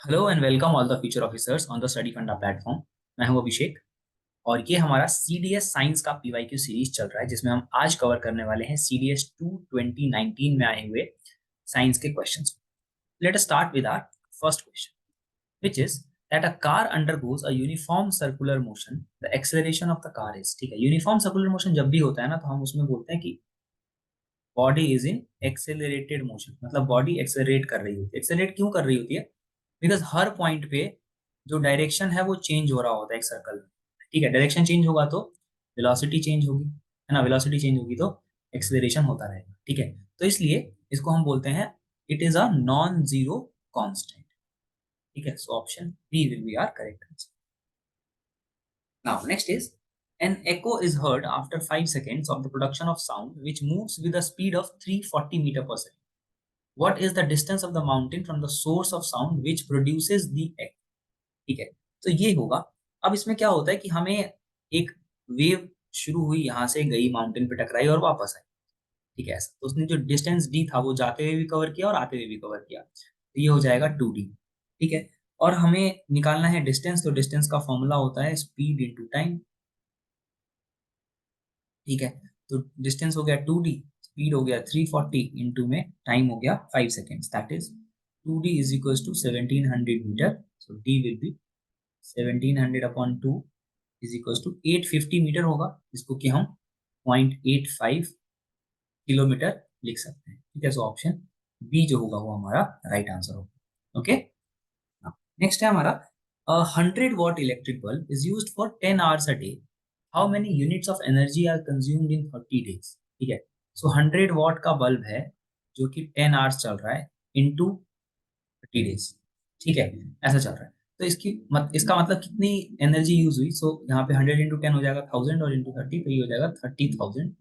Hello and welcome all the future officers on the study फंडा platform. मैं हूं अभिषेक और ये हमारा सीडीएस साइंस का पीवाईक्यू सीरीज चल रहा है जिसमें हम आज कवर करने वाले हैं सीडीएस 2 2019 में आए हुए साइंस के questions. Let us start with our first question which is that a car undergoes a uniform circular motion the acceleration of the car is. ठीक है, यूनिफॉर्म सर्कुलर मोशन जब भी होता है ना तो हम उसमें बोलते हैं कि body is in accelerated motion, मतलब बॉडी एक्सेलरेट कर रही होती है। एक्सेलरेट क्यों कर रही होती है? बिकॉज हर पॉइंट पे जो डायरेक्शन है वो चेंज हो रहा होता है एक सर्कल में। ठीक है, डायरेक्शन चेंज होगा तो वेलोसिटी चेंज होगी, है ना। वेलोसिटी चेंज होगी तो एक्सेलरेशन होता रहेगा। ठीक है, तो इसलिए इसको हम बोलते हैं it is a non zero constant. ठीक है, so option B will be our correct answer. Now next is an echo is heard after 5 seconds of the production of sound which moves with a speed of 340 meter per second. What is the distance of the mountain from the source of sound which produces the echo? ठीक है, तो ये होगा। अब इसमें क्या होता है कि हमें एक वेव शुरू हुई, यहां से गई, माउंटेन पे टकराई और वापस आई। ठीक है, ऐसा तो उसने जो डिस्टेंस डी था वो जाते हुए भी कवर किया और आते हुए भी कवर किया, तो ये हो जाएगा 2D। ठीक है, और हमें निकालना है डिस्टेंस, तो डिस्टेंस का फॉर्मूला होता है स्पीड इंटू टाइम। ठीक है, तो डिस्टेंस हो गया 2D, स्पीड हो गया 340, इंटू में टाइम हो गया 5 seconds, that is 2D is equal to 1700 meter. So D will be 1700 upon 2 is equal to 850 meter होगा, जिसको कि हम 0.85 किलोमीटर लिख सकते हैं। ठीक है, सो ऑप्शन बी जो होगा वो हमारा राइट आंसर होगा। ओके, नेक्स्ट है हमारा 100 watt electric bulb is used for 10 hours a day. How many units of energy are consumed in 30 days। ठीक है, सो 100 watt का बल्ब है जो कि 10 आवर्स चल रहा है इनटू 30 days। ठीक है, ऐसा चल रहा है, तो इसका मतलब कितनी एनर्जी यूज हुई। सो यहाँ पे 100 इंटू 10 हो जाएगा 1000 और इंटू 30 तो ये हो जाएगा 30,000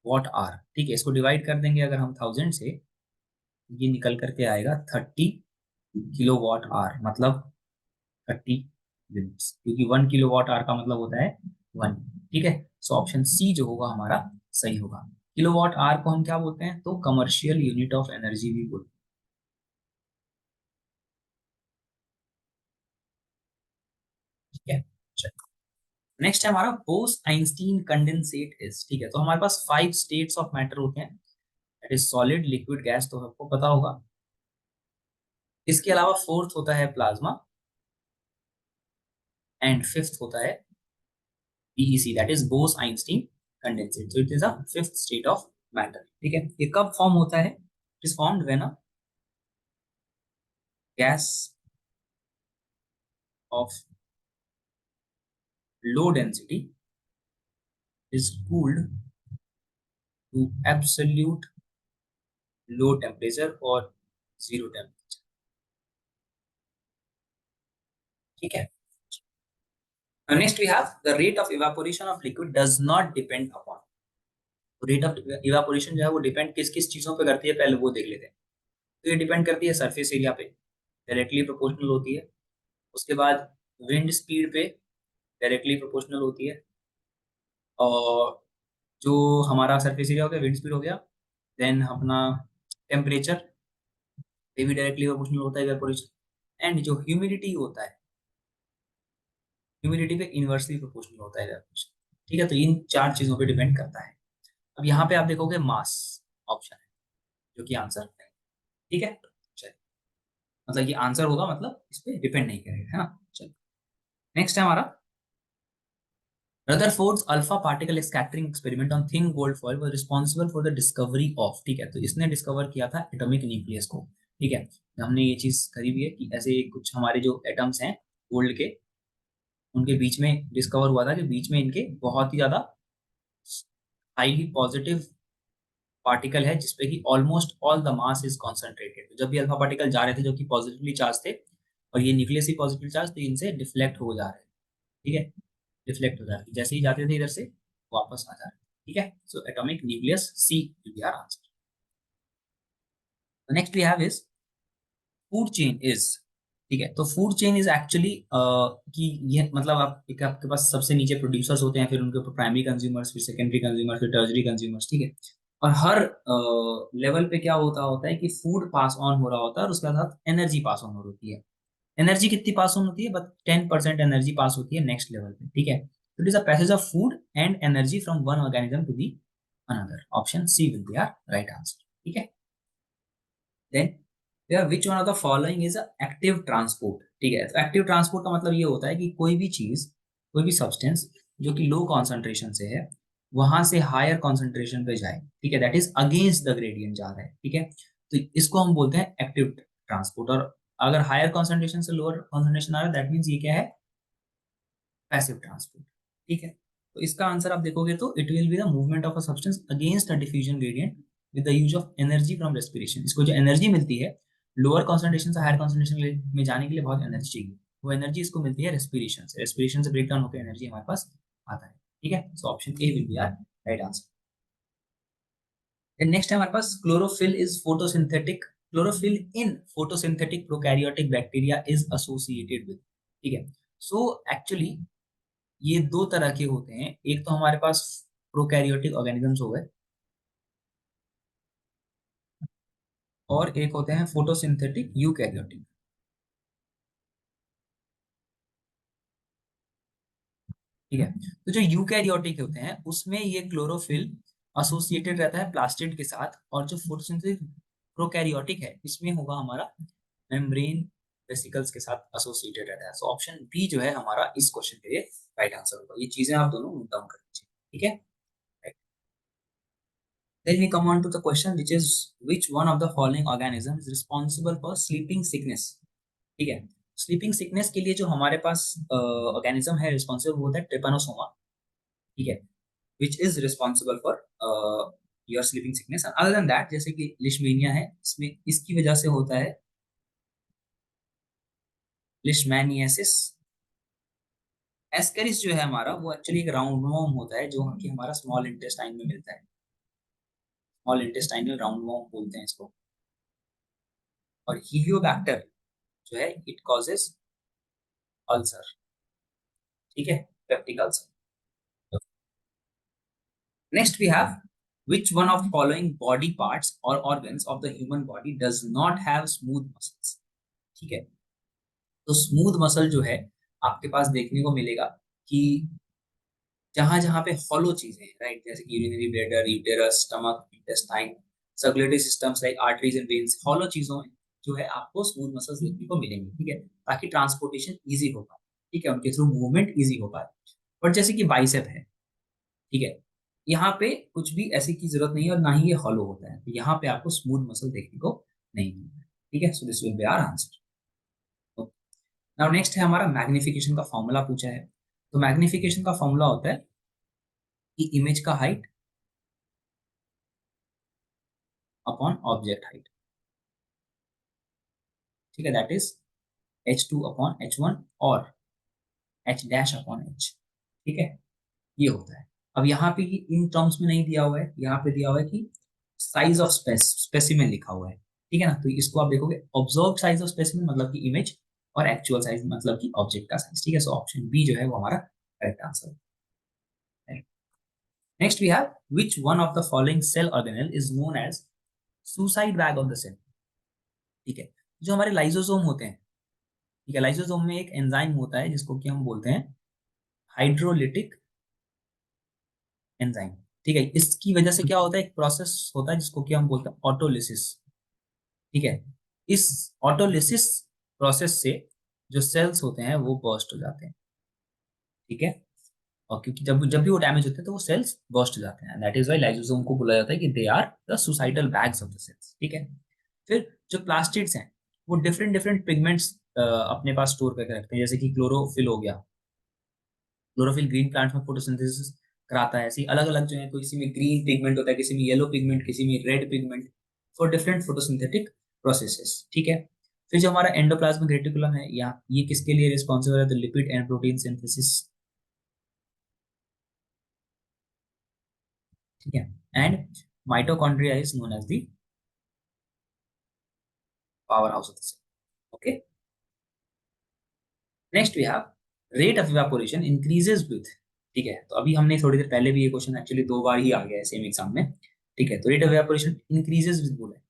watt आवर। ठीक है, इसको डिवाइड कर देंगे अगर हम 1000 से, ये निकल करके आएगा 30 किलो वाट आवर, मतलब 30 यूनिट्स, क्योंकि 1 किलो वाट आवर का मतलब होता है 1। ठीक है, सो ऑप्शन सी जो होगा हमारा सही होगा। किलोवाट आवर को हम क्या बोलते हैं, तो कमर्शियल यूनिट ऑफ एनर्जी भी बोलते हैं। ठीक है, नेक्स्ट है हमारा बोस आइंस्टीन कंडेंसेट इज। ठीक है, तो हमारे पास 5 स्टेट्स ऑफ मैटर होते हैं, that is solid, liquid, gas, तो आपको पता होगा। इसके अलावा फोर्थ होता है प्लाज्मा एंड फिफ्थ होता है BEC, that is Bose Einstein condensate. तो it is a fifth state of matter. ठीक है, ये कब फॉर्म होता है? It is formed when a gas of low density is cooled to absolute low temperature or zero temperature। ठीक है, next we have the rate of evaporation of liquid does not depend upon. Rate of evaporation जो है वो depend किस किस चीजों पे करती है, पहले वो देख लेते हैं। तो ये डिपेंड करती है सरफेस एरिया पे, डायरेक्टली प्रोपोर्शनल होती है। उसके बाद विंड स्पीड पे डायरेक्टली प्रोपोर्शनल होती है। और जो हमारा सरफेस एरिया हो गया, विंड स्पीड हो गया, देन अपना टेम्परेचर पे भी डायरेक्टली प्रोपोर्शनल होता है इवेपोरेशन। एंड जो ह्यूमिडिटी होता है, ह्यूमिडिटी पे इनवर्सली प्रोपोर्शनल होता है evaporation। ठीक है, तो इन 4 चीजों पे डिपेंड करता है। अब यहाँ पे आप देखोगे मास ऑप्शन है जो कि आंसर है। ठीक है, चलिए, मतलब ये आंसर होगा, मतलब इस पे डिपेंड नहीं करेगा, है ना। चलिए, नेक्स्ट है हमारा Rutherford's alpha particle scattering experiment on thin gold foil was responsible for the discovery of. ठीक है, तो इसने डिस्कवर किया था एटॉमिक न्यूक्लियस को। ठीक है, हमने ये चीज करी भी है कि ऐसे कुछ हमारे जो एटम्स हैं गोल्ड के, उनके बीच में डिस्कवर हुआ था कि बीच में इनके बहुत ही ज्यादा हाईली पॉजिटिव पार्टिकल है जिसपे कि almost all the mass is concentrated. जब भी अल्फा पार्टिकल जा रहे थे जो कि पॉजिटिवली चार्ज थे, और ये न्यूक्लियस ही पॉजिटिव चार्ज, तो इनसे डिफ्लेक्ट हो जा रहे हैं। ठीक है, डिफ्लेक्ट हो जा रहे हैं, जैसे ही जाते थे इधर से वापस आ जा रहे हैं। ठीक है, so atomic nucleus C will be our answer. Next we have is food chain is. ठीक है, तो फूड चेन इज एक्चुअली कि ये मतलब आप एक आपके पास सबसे नीचे प्रोड्यूसर्स होते हैं, फिर उनके ऊपर प्राइमरी कंज्यूमर्स, फिर सेकेंडरी कंज्यूमर्स, फिर टर्जरी कंज्यूमर्स। ठीक है, और हर लेवल पे क्या होता होता है कि फूड पास ऑन हो रहा होता है और उसके साथ एनर्जी पास ऑन हो रही है। एनर्जी कितनी पास ऑन होती है, बस 10% एनर्जी पास होती है नेक्स्ट लेवल पे, ठीक है। तो it is a passage of food and energy from one organism to the another. Option C will be our right answer, ठीक है। Then which one of the following is active transport, ठीक है। तो active transport का मतलब ये होता है कि कोई भी चीज, कोई भी सब्सटेंस जो कि लो कॉन्सेंट्रेशन से है वहां से हायर कॉन्सेंट्रेशन पे जाए, ठीक है, that is against the gradient जा रहा है, ठीक है। तो इसको हम बोलते हैं एक्टिव ट्रांसपोर्ट। और अगर हायर कॉन्सेंट्रेशन से लोअर कॉन्सेंट्रेशन आ रहा है दैट मीन्स ये क्या है, पैसिव ट्रांसपोर्ट, ठीक है। तो इसका आंसर आप देखोगे तो it will be the movement of a substance against a diffusion gradient with the use of energy from respiration. इसको जो एनर्जी मिलती है लोअर कॉन्सेंट्रेशन से हायर कॉन्सेंट्रेशन में जाने के लिए बहुत एनर्जी चाहिए, वो एनर्जी इसको मिलती है रेस्पिरेशन से, रेस्पिरेशन से ब्रेक डाउन होकर एनर्जी हमारे पास आता है, ठीक है। So option A will be our right answer. Next है हमारे पास chlorophyll is photosynthetic, chlorophyll in photosynthetic prokaryotic bacteria is associated with, ठीक है। सो एक्चुअली ये दो तरह के होते हैं, एक तो हमारे पास प्रोकैरियोटिक ऑर्गेनिजम्स हो गए और एक होते हैं फोटोसिंथेटिक यूकैरियोटिक, ठीक है। तो जो यूकैरियोटिक होते हैं उसमें ये क्लोरोफिल एसोसिएटेड रहता है प्लास्टिड के साथ, और जो फोटोसिंथेटिक प्रोकैरियोटिक है इसमें होगा हमारा मेम्ब्रेन वेसिकल्स के साथ एसोसिएटेड रहता है। सो ऑप्शन बी जो है हमारा इस क्वेश्चन के लिए राइट आंसर होगा। ये चीजें आप दोनों नोट डाउन कर लीजिए, ठीक है। Then we come on to the question, which is which one of the following organism is responsible for sleeping sickness, ठीक है। स्लीपिंग सिकनेस के लिए जो हमारे पास ऑर्गेनिज्म है रिस्पॉन्सिबल वो होता है ट्रिपानोसोमा, ठीक है, which is responsible for your sleeping sickness. Other than that जैसे कि लिशमेनिया है, इसमें इसकी वजह से होता है लिशमैनियासिस। एस्केरिस जो है हमारा वो एक्चुअली एक राउंड वॉर्म होता है जो कि हमारा स्मॉल इंटेस्टाइन में मिलता है, स्मॉल इंटेस्टाइनल राउंड वॉर्म बोलते हैं इसको। और हीलियोबैक्टर जो है इट कॉजेस अल्सर, ठीक है, peptic ulcer. Next we have which one of following body parts or organs of the human body does not have smooth muscles, ठीक है। तो स्मूथ मसल जो है आपके पास देखने को मिलेगा कि जहां जहां पे हॉलो चीजें हैं, राइट, जैसे कि urinary bladder, uterus, stomach, intestine, circulatory systems like arteries and veins, hollow चीजों में जो है आपको स्मूथ मसल्स देखने को मिलेंगे, ठीक है, ताकि ट्रांसपोर्टेशन इजी हो पाए, ठीक है, उनके थ्रू मूवमेंट इजी हो पाए। बट जैसे कि बाइसेप है, ठीक है, यहाँ पे कुछ भी ऐसी की जरूरत नहीं है और ना ही ये हॉलो होता है, तो यहाँ पे आपको स्मूथ मसल देखने को नहीं मिलता है, ठीक है। So this will be our answer. Now next है हमारा मैग्निफिकेशन का फॉर्मूला पूछा है। तो मैग्निफिकेशन का फॉर्मूला होता है कि इमेज का हाइट अपॉन ऑब्जेक्ट हाइट, ठीक है, that is h2 upon h1 और h डैश अपॉन h, ठीक है, ये होता है। अब यहाँ पे इन टर्म्स में नहीं दिया हुआ है, यहाँ पे दिया हुआ है कि साइज ऑफ स्पेसिमेन लिखा हुआ है, ठीक है ना। तो इसको आप देखोगे ऑब्जर्व साइज ऑफ स्पेसिमेन मतलब कि इमेज, और एक्चुअल साइज मतलब कि ऑब्जेक्ट का साइज, ठीक है। सो ऑप्शन बी जो है वो हमारा करेक्ट आंसर है। Next we have which one of the following cell organelle is known as suicide bag of the cell, ठीक है। जो हमारे लाइसोसोम होते हैं, ठीक है, लाइसोसोम में एक एंजाइम होता है जिसको कि हम बोलते हैं हाइड्रोलिटिक एंजाइम, ठीक है। इसकी वजह से क्या होता है, एक प्रोसेस होता है जिसको कि हम बोलते हैं ऑटोलिसिस, ठीक है। इस ऑटोलिसिस प्रोसेस से जो सेल्स होते हैं वो बर्स्ट हो जाते हैं, ठीक है। और क्योंकि जब जब भी वो डैमेज होते हैं तो वो सेल्स बर्स्ट हो जाते हैं, दैट इज व्हाई लाइसोसोम को बोला जाता है कि they are the suicidal bags of the cells, ठीक है। फिर जो प्लास्टिड्स हैं वो डिफरेंट डिफरेंट पिगमेंट्स अपने पास स्टोर करके रखते हैं, जैसे कि क्लोरोफिल हो गया, क्लोरोफिल ग्रीन प्लांट्स में फोटोसिंथेसिस कराता है, ऐसे अलग अलग जो है, किसी में ग्रीन पिगमेंट होता है, किसी में येलो पिगमेंट, किसी में red pigment, for different photosynthetic processes, ठीक है। फिर जो हमारा एंडोप्लाज्मिक रेटिकुलम है, या ये किसके लिए रिस्पॉन्सिबल है, तो लिपिड एंड प्रोटीन सिंथेसिस, ठीक है। And mitochondria is known as the power house of the cell, okay. Next we have rate of evaporation increases with, ठीक है। तो अभी हमने थोड़ी देर पहले भी ये क्वेश्चन एक्चुअली दो बार ही आ गया है सेम एग्जाम में, ठीक है। तो rate of evaporation increases with बोला है,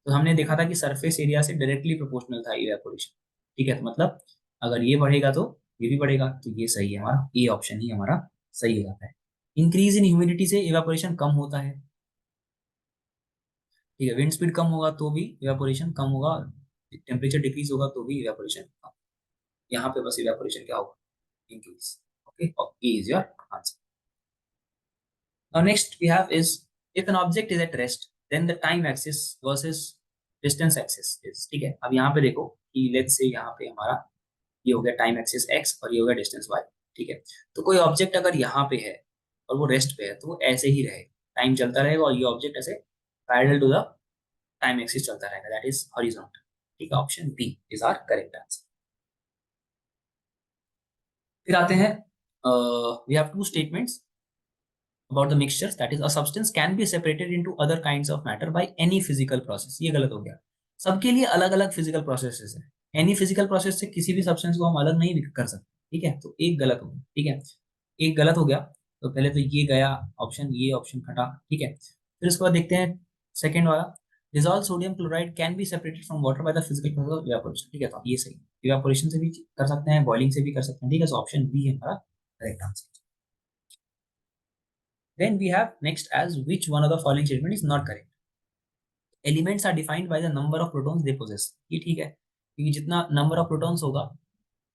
तो हमने देखा था कि सरफेस एरिया से डायरेक्टली प्रोपोर्शनल था इवेपोरेशन, ठीक है, तो मतलब अगर ये बढ़ेगा तो ये भी बढ़ेगा, तो ये सही है, हमारा ए ऑप्शन ही हमारा सही हो जाता है। इंक्रीज इन ह्यूमिडिटी से इवेपोरेशन कम होता है, ठीक है, विंड स्पीड कम होगा तो भी इवेपोरेशन कम होगा, टेम्परेचर डिक्रीज होगा तो भी इवेपोरेशन कम। यहाँ पे बस इवेपोरेशन क्या होगा, इंक्रीज। ओके, और A is your answer. Now next we have is if an object is at rest, then the time axis versus distance axis is, ठीक है। अब यहाँ पे देखो कि लेट्स से यहाँ पे हमारा ये हो गया टाइम एक्सिस x और ये हो गया डिस्टेंस y, ठीक है। तो कोई ऑब्जेक्ट अगर यहाँ पे है और वो रेस्ट पे है तो वो ऐसे ही रहेगा, टाइम चलता रहेगा और ये ऑब्जेक्ट ऐसे parallel to the time axis चलता रहेगा, दैट इज हॉरिजॉन्टल, ठीक है। Option B is our correct answer. फिर आते हैं, we have two statements about the mixtures, that is a substance can be separated into other kinds of matter by any physical process। ये गलत हो गया, सबके लिए अलग अलग फिजिकल प्रोसेसेस है, एनी फिजिकल प्रोसेस से किसी भी सब्सटेंस को हम अलग नहीं कर सकते, ठीक है। तो एक गलत हो गया, ठीक है, एक गलत हो गया। तो पहले तो ये गया ऑप्शन, ये ऑप्शन हटा, ठीक है। फिर उसके बाद देखते हैं सेकेंड वाला, dissolve sodium chloride can be separated from water by the physical process of evaporation, ठीक है। तो ये सही, इवेपोरेशन से भी कर सकते हैं, बॉइलिंग से भी कर सकते हैं, ठीक है। तो ऑप्शन बी है हमारा correct answer. Then we have next as which one of the following statement is not correct? Elements are defined by the number of protons they possess। ये ठीक है, क्योंकि जितना नंबर ऑफ प्रोटॉन्स होगा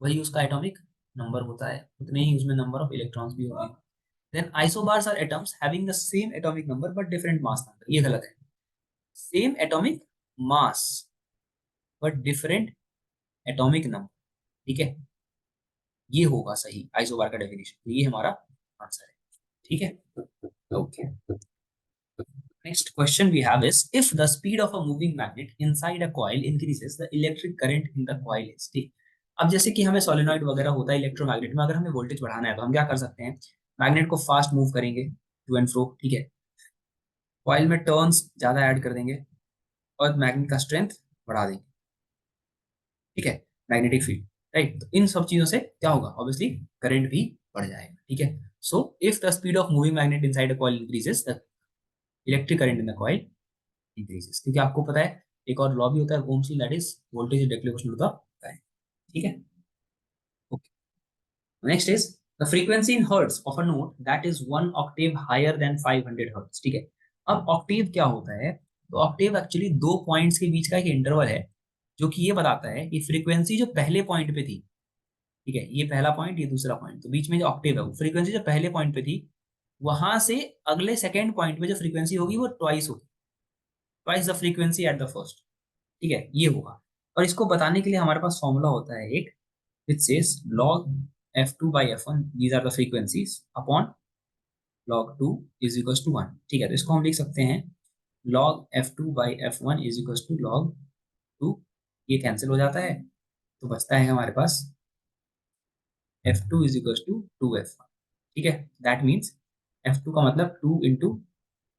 वही उसका एटॉमिक नंबर होता है, उतने ही उसमें नंबर ऑफ इलेक्ट्रॉन्स भी होंगे। Then isobars are atoms having the same atomic number but different mass number, ये गलत है। Same atomic mass but different atomic number, ठीक है, ये होगा सही आइसोबार का डेफिनेशन, तो ये हमारा आंसर है, ठीक है। Okay, next question we have is if the speed of a moving magnet inside a coil increases the electric current in the coil is, ठीक। अब जैसे कि हमें सोलेनॉइड वगैरह होता है इलेक्ट्रोमैग्नेट में, अगर हमें वोल्टेज बढ़ाना है तो हम क्या कर सकते हैं, मैग्नेट को फास्ट मूव करेंगे टू एंड फ्रो, ठीक है, कॉइल में टर्न्स ज्यादा ऐड कर देंगे और मैग्नेट का स्ट्रेंथ बढ़ा देंगे, ठीक है, मैग्नेटिक फील्ड, राइट। तो इन सब चीजों से क्या होगा, ऑब्वियसली करंट भी बढ़ जाएगा, ठीक है। So if the speed of moving magnet inside a coil increases the electric current in the coil increases, क्योंकि आपको पता है एक और लॉ भी होता है Ohm's law, that is voltage directly proportional to the current, ठीक है। Okay, next is the frequency in hertz of a note that is 1 octave higher than 500 hertz, ठीक है। अब ऑक्टेव क्या होता है, तो ऑक्टेव एक्चुअली दो पॉइंट्स के बीच का एक इंटरवल है जो कि ये बताता है कि फ्रीक्वेंसी जो पहले पॉइंट पे थी, ठीक है, ये पहला पॉइंट ये दूसरा पॉइंट, तो बीच में जो ऑक्टेव है वो फ्रीक्वेंसी जो पहले पॉइंट पे थी वहां से अगले सेकेंड पॉइंट पे जो फ्रीक्वेंसी होगी वो ट्वाइस होगी, twice the frequency at the first, ठीक है, ये होगा। और इसको बताने के लिए हमारे पास फॉर्मूला होता है एक, which says log f2 by f1 these are the frequencies upon log 2 is equal to 1, ठीक है। तो इसको हम लिख सकते हैं log f2 by f1 is equal to log 2, ये कैंसिल हो जाता है तो बचता है हमारे पास f2 is equal to 2f1, ठीक है। दैट मीन्स f2 का मतलब 2 इंटू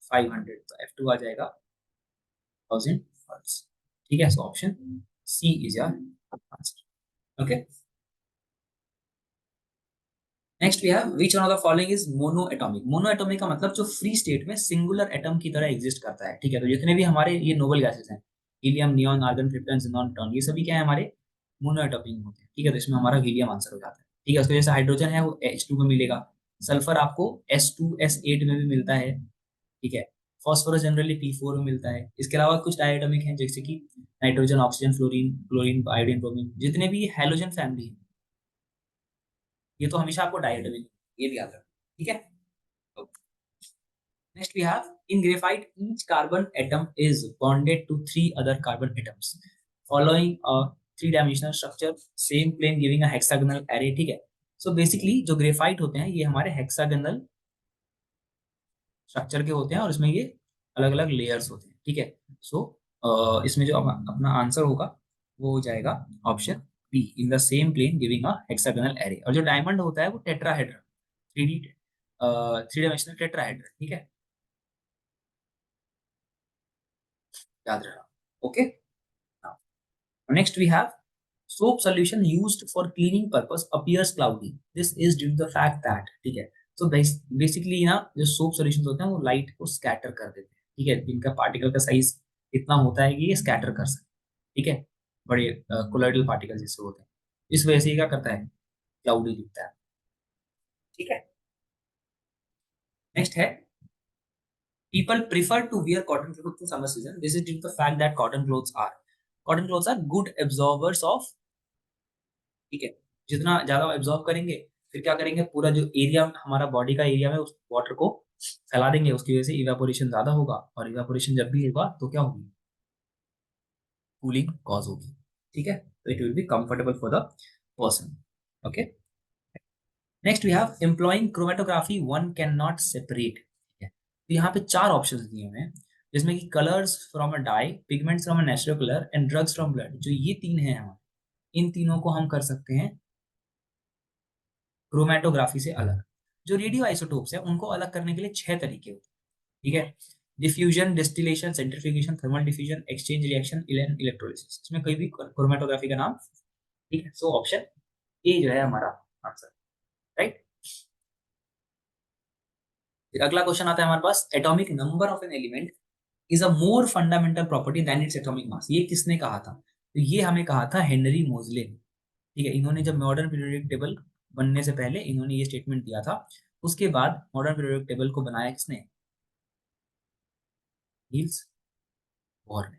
500, तो f2 आ जाएगा 1000 हर्ट्ज, ठीक है। So option C is your answer. Okay, next we have which one of the following is mono atomic. Mono atomic का मतलब जो फ्री स्टेट में सिंगुलर एटम की तरह एग्जिस्ट करता है, ठीक है। तो जितने भी हमारे ये नोबल गैसेस हैं, helium, neon, argon, krypton, xenon, टॉन, ये सभी क्या है हमारे मोनो एटॉमिक होते हैं, ठीक है। तो इसमें हमारा हीलियम आंसर हो जाता है, ठीक है। उसके जैसे हाइड्रोजन है वो H2 में मिलेगा, सल्फर आपको S2S8 में भी मिलता है, ठीक है। फॉस्फोरस जनरली P4 में मिलता है। इसके अलावा कुछ डायटोमिक हैं जैसे कि nitrogen, oxygen, fluorine, chlorine, iodine, bromine, जितने भी हैलोजन फैमिली है ये तो हमेशा आपको डायटोमिक, ये भी याद रखना, ठीक है। Next we have in graphite each carbon atom is bonded to three other carbon atoms following a three-dimensional structure, same plane giving a hexagonal array, ठीक है। So basically जो ग्रेफाइट होते हैं ये हमारे हेक्सागोनल स्ट्रक्चर के होते हैं और इसमें ये अलग अलग लेयर्स होते हैं, ठीक है। सो इसमें जो अपना आंसर होगा वो हो जाएगा option B, in the same plane giving a hexagonal array. और जो डायमंड होता है वो टेट्राहेड्रन, थ्री डायमेंशनल टेट्राहेड्रन, ठीक है, याद रखना। Okay, next we have soap solution used for cleaning purpose appears cloudy, this is due to the fact that, ठीक है। तो बेसिकली ना जो सोप सॉल्यूशंस होते हैं वो लाइट को स्कैटर कर देते हैं, ठीक है, इनका पार्टिकल का साइज इतना होता है कि ये स्कैटर कर सकते हैं, ठीक है। बड़े कोलोइडल पार्टिकल जिससे होते हैं, इस वजह से ये क्या करता है, क्लाउडी दिखता है। ठीक है, नेक्स्ट है people prefer to wear cotton clothes in summer season. This is due to the fact that cotton clothes are good absorbers of, ठीक है, जितना ज्यादा एब्जॉर्ब करेंगे फिर क्या करेंगे, पूरा जो एरिया हमारा बॉडी का एरिया में उस वाटर को फैला देंगे, उसकी वजह से इवेपोरेशन ज्यादा होगा, और इवेपोरेशन जब भी होगा तो क्या होगी, कूलिंग कॉज होगी। ठीक है, तो it will be comfortable for the person. Okay, next we have employing chromatography one can not separate. ठीक है, तो यहाँ पे चार ऑप्शंस दिए हुए हैं, जिसमें कि colours from a dye, pigments from a natural colour and drugs from blood. जो ये तीन हैं हमारे, इन तीनों को हम कर सकते हैं क्रोमेटोग्राफी से अलग। जो रेडियो आइसोटोप्स है उनको अलग करने के लिए 6 तरीके होते हैं। ठीक है, diffusion, distillation, centrifugation, thermal diffusion, exchange reaction, electrolysis. इसमें कोई भी क्रोमेटोग्राफी का नाम, ठीक है, सो ऑप्शन ए जो है हमारा आंसर, राइट। फिर अगला क्वेश्चन आता है हमारे पास, atomic number of an element is a more fundamental property than its atomic mass. ये किसने कहा था, तो ये हमें कहा था हेनरी मोजले ने। ठीक है, इन्होंने जब मॉडर्न पीरियोडिक टेबल बनने से पहले इन्होंने ये स्टेटमेंट दिया था। उसके बाद मॉडर्न पीरियोडिक टेबल को बनाया किसने, नील्स बोर ने।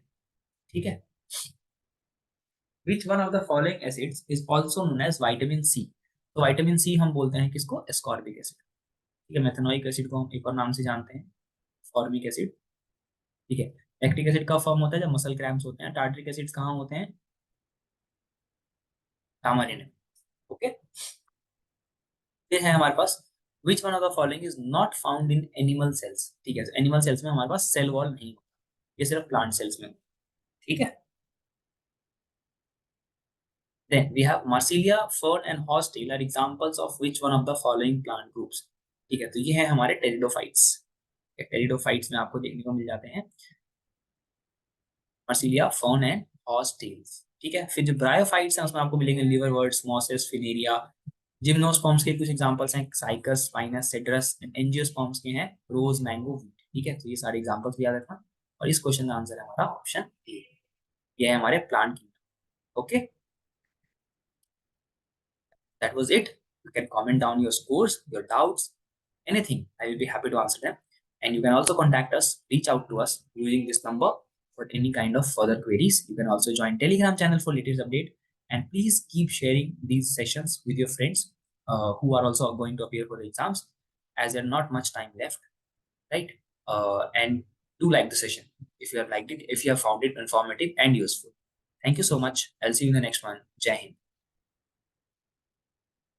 ठीक है, which one of the following acids is also known as vitamin C. तो विटामिन सी हम बोलते हैं किसको, एस्कॉर्बिक एसिड। ठीक है, मेथनोइक एसिड को हम एक और नाम से जानते हैं, फॉर्मिक एसिड। ठीक है, लैक्टिक एसिड का फॉर्म होता है जब मसल क्रैम्प्स होते हैं। टार्ट्रिक एसिड्स कहाँ होते हैं, टामारिन। ओके, फिर है हमारे पास which one of the following is not found in animal cells. ठीक है, एनिमल सेल्स में हमारे पास सेल वॉल नहीं होता, ये सिर्फ प्लांट सेल्स में। ठीक है, then we have Marsilia, fern and horsetail are examples of which one of the following plant groups। ठीक है, तो ये है हमारे टेरिडोफाइट्स। टेरिडोफाइट्स में आपको देखने को मिल जाते हैं Marsilia, fern एंड horsetails। ठीक है, फिर जो ब्रायोफाइट्स हैं उसमें आपको मिलेंगे लिवरवर्ट्स, मॉसेस, फिनेरिया। जिम्नोस्पर्म्स के कुछ एग्जांपल्स हैं साइकस, फाइनस, सेड्रस। एंजियोस्पर्म्स के हैं रोज, मैंगो, वीट। ठीक है, तो ये सारे एग्जांपल्स भी याद रखना, और इस क्वेश्चन का आंसर है हमारा ऑप्शन ए, ये है हमारे प्लांट की। Okay, that was it। You can comment down your scores, your doubts, anything. I will be happy to answer them. And you can also contact us, reach out to us using this number for any kind of further queries. You can also join Telegram channel for latest update. And please keep sharing these sessions with your friends who are also going to appear for the exams, as there's not much time left, right? And do like the session if you have liked it, if you have found it informative and useful. Thank you so much. I'll see you in the next one. Jai Hind.